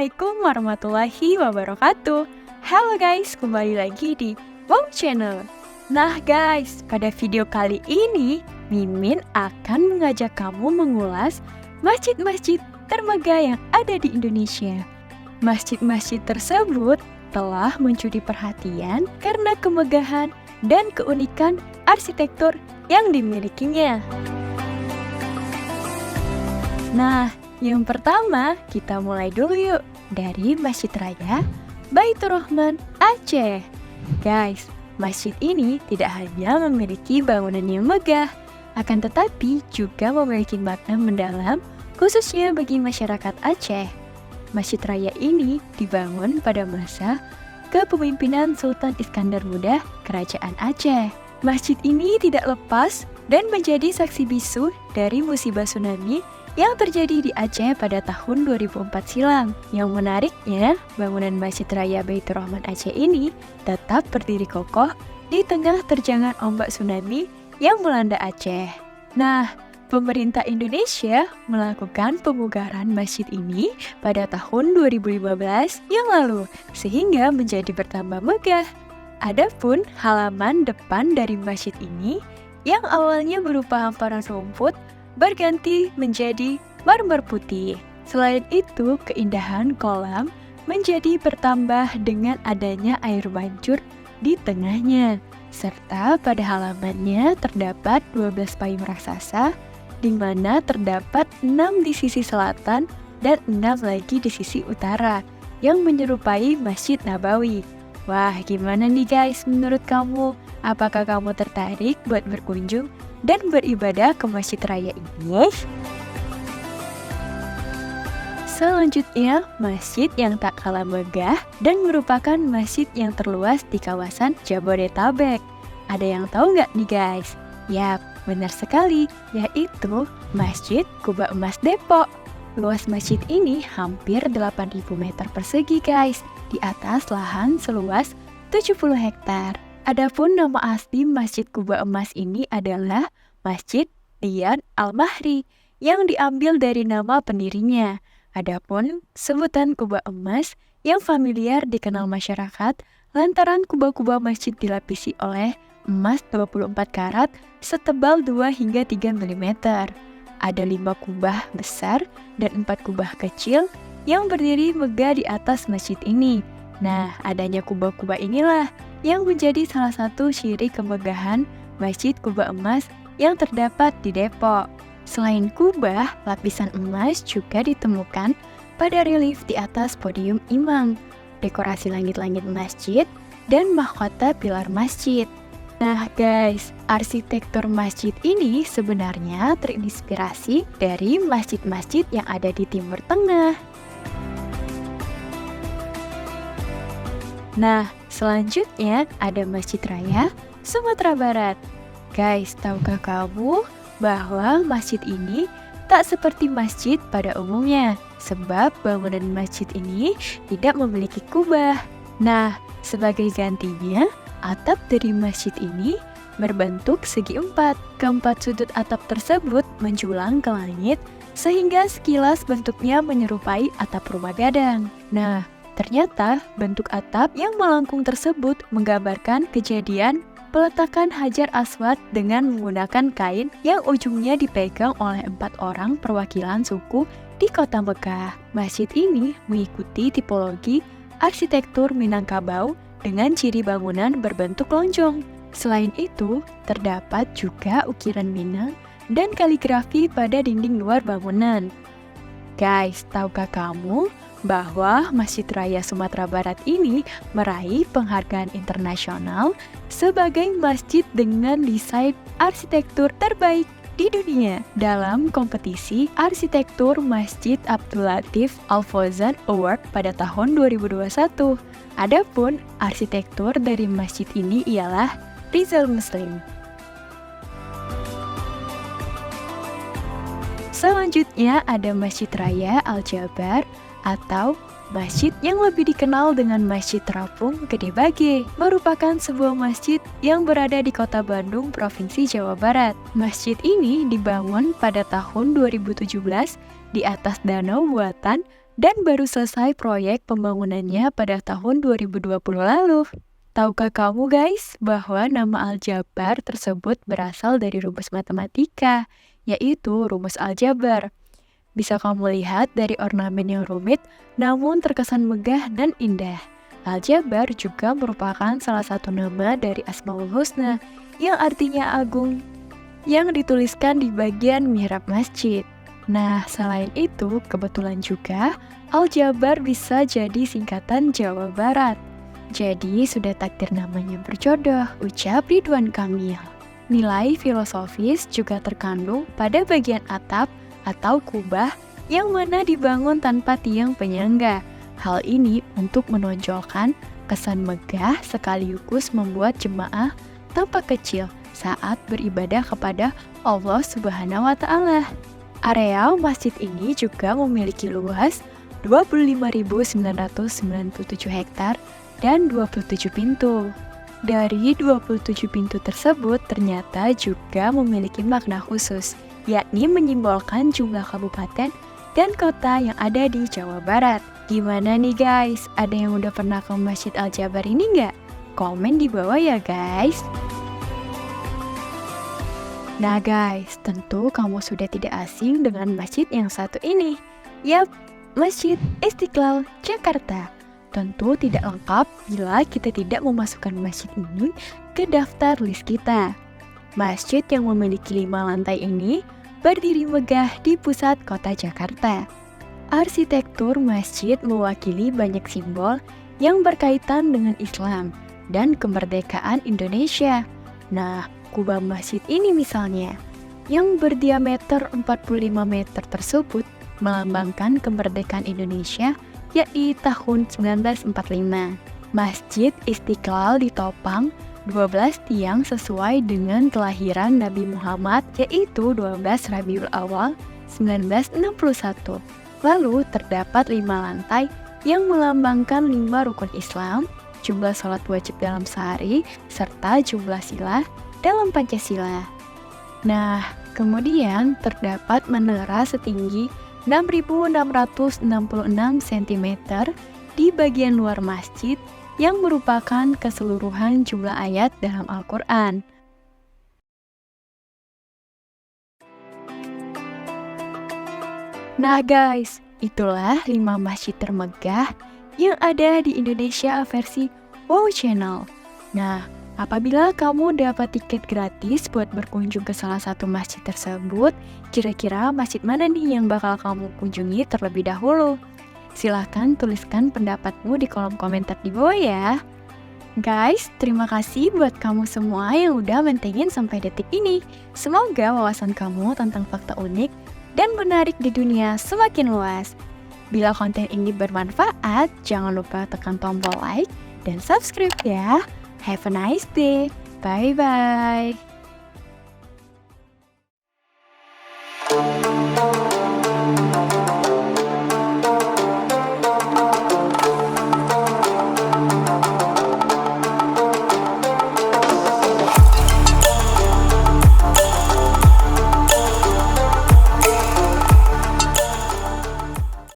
Assalamualaikum warahmatullahi wabarakatuh. Halo guys, kembali lagi di Wow Channel. Nah guys, pada video kali ini Mimin akan mengajak kamu mengulas masjid-masjid termegah yang ada di Indonesia. Masjid-masjid tersebut telah mencuri perhatian karena kemegahan dan keunikan arsitektur yang dimilikinya. Nah, yang pertama kita mulai dulu yuk dari Masjid Raya Baitur Rahman Aceh. Guys, masjid ini tidak hanya memiliki bangunan yang megah, akan tetapi juga memiliki makna mendalam khususnya bagi masyarakat Aceh. Masjid Raya ini dibangun pada masa kepemimpinan Sultan Iskandar Muda Kerajaan Aceh. Masjid ini tidak lepas dan menjadi saksi bisu dari musibah tsunami yang terjadi di Aceh pada tahun 2004 silam. Yang menariknya, bangunan Masjid Raya Baitur Rahman Aceh ini tetap berdiri kokoh di tengah terjangan ombak tsunami yang melanda Aceh. Nah, pemerintah Indonesia melakukan pemugaran masjid ini pada tahun 2015 yang lalu, sehingga menjadi bertambah megah. Adapun halaman depan dari masjid ini yang awalnya berupa hamparan rumput berganti menjadi marmer putih. Selain itu, keindahan kolam menjadi bertambah dengan adanya air mancur di tengahnya. Serta pada halamannya terdapat 12 payung raksasa, di mana terdapat 6 di sisi selatan dan 6 lagi di sisi utara, yang menyerupai Masjid Nabawi. Wah, gimana nih guys menurut kamu? Apakah kamu tertarik buat berkunjung dan beribadah ke Masjid Raya ini? Selanjutnya, masjid yang tak kalah megah dan merupakan masjid yang terluas di kawasan Jabodetabek. Ada yang tahu nggak nih guys? Yap, benar sekali, yaitu Masjid Kuba Emas Depok. Luas masjid ini hampir 8.000 meter persegi guys, di atas lahan seluas 70 hektar. Adapun nama asli Masjid Kuba Emas ini adalah Masjid Dian Al-Mahri yang diambil dari nama pendirinya. Adapun sebutan Kuba Emas yang familiar dikenal masyarakat lantaran kuba-kuba masjid dilapisi oleh emas 24 karat setebal 2 hingga 3 mm. Ada 5 kubah besar dan 4 kubah kecil yang berdiri megah di atas masjid ini. Nah, adanya kubah-kubah inilah yang menjadi salah satu ciri kemegahan Masjid Kuba Emas yang terdapat di Depok. Selain kubah, lapisan emas juga ditemukan pada relief di atas podium imam, dekorasi langit-langit masjid, dan mahkota pilar masjid. Nah guys, arsitektur masjid ini sebenarnya terinspirasi dari masjid-masjid yang ada di Timur Tengah. Nah, selanjutnya ada Masjid Raya Sumatera Barat. Guys, tahukah kamu bahwa masjid ini tak seperti masjid pada umumnya, sebab bangunan masjid ini tidak memiliki kubah. Nah, sebagai gantinya, atap dari masjid ini berbentuk segi empat. Keempat sudut atap tersebut menjulang ke langit, sehingga sekilas bentuknya menyerupai atap rumah gadang. Nah, ternyata bentuk atap yang melengkung tersebut menggambarkan kejadian peletakan Hajar Aswad dengan menggunakan kain yang ujungnya dipegang oleh 4 orang perwakilan suku di kota Mekah. Masjid ini mengikuti tipologi arsitektur Minangkabau dengan ciri bangunan berbentuk lonjong. Selain itu, terdapat juga ukiran Minang dan kaligrafi pada dinding luar bangunan. Guys, tahukah kamu bahwa Masjid Raya Sumatera Barat ini meraih penghargaan internasional sebagai masjid dengan desain arsitektur terbaik di dunia dalam kompetisi arsitektur Masjid Abdul Latif Al-Fauzan Award pada tahun 2021. Adapun arsitektur dari masjid ini ialah Rizal Muslim. Selanjutnya ada Masjid Raya Al-Jabar atau masjid yang lebih dikenal dengan Masjid Terapung Gede Bage, merupakan sebuah masjid yang berada di kota Bandung, Provinsi Jawa Barat. Masjid ini dibangun pada tahun 2017 di atas danau buatan dan baru selesai proyek pembangunannya pada tahun 2020 lalu. Tahukah kamu guys bahwa nama aljabar tersebut berasal dari rumus matematika, yaitu rumus aljabar. Bisa kamu lihat dari ornamen yang rumit, namun terkesan megah dan indah. Aljabar juga merupakan salah satu nama dari Asmaul Husna, yang artinya agung, yang dituliskan di bagian mihrab masjid. Nah, selain itu, kebetulan juga Aljabar bisa jadi singkatan Jawa Barat. Jadi, sudah takdir namanya berjodoh, ucap Ridwan Kamil. Nilai filosofis juga terkandung pada bagian atap atau kubah yang mana dibangun tanpa tiang penyangga. Hal ini untuk menonjolkan kesan megah sekaligus membuat jemaah tampak kecil saat beribadah kepada Allah Subhanahu wa Ta'ala. Area masjid ini juga memiliki luas 25.997 hektar dan 27 pintu. Dari 27 pintu tersebut ternyata juga memiliki makna khusus, yakni menyimbolkan jumlah kabupaten dan kota yang ada di Jawa Barat. Gimana nih guys? Ada yang udah pernah ke Masjid Aljabar ini nggak? Komen di bawah ya guys. Nah guys, tentu kamu sudah tidak asing dengan masjid yang satu ini. Yap, Masjid Istiqlal Jakarta. Tentu tidak lengkap bila kita tidak memasukkan masjid ini ke daftar list kita. Masjid yang memiliki 5 lantai ini berdiri megah di pusat kota Jakarta. Arsitektur masjid mewakili banyak simbol yang berkaitan dengan Islam dan kemerdekaan Indonesia. Nah, kubah masjid ini misalnya, yang berdiameter 45 meter tersebut melambangkan kemerdekaan Indonesia yakni tahun 1945. Masjid Istiqlal ditopang 12 tiang sesuai dengan kelahiran Nabi Muhammad yaitu 12 Rabiul Awal 1961. Lalu terdapat 5 lantai yang melambangkan 5 rukun Islam, jumlah sholat wajib dalam sehari, serta jumlah sila dalam Pancasila. Nah, kemudian terdapat menara setinggi 6.666 cm di bagian luar masjid yang merupakan keseluruhan jumlah ayat dalam Al-Quran. Nah guys, itulah 5 masjid termegah yang ada di Indonesia versi Wow Channel. Nah, apabila kamu dapat tiket gratis buat berkunjung ke salah satu masjid tersebut, kira-kira masjid mana nih yang bakal kamu kunjungi terlebih dahulu? Silahkan tuliskan pendapatmu di kolom komentar di bawah ya. Guys, terima kasih buat kamu semua yang udah mentengin sampai detik ini. Semoga wawasan kamu tentang fakta unik dan menarik di dunia semakin luas. Bila konten ini bermanfaat, jangan lupa tekan tombol like dan subscribe ya. Have a nice day. Bye-bye.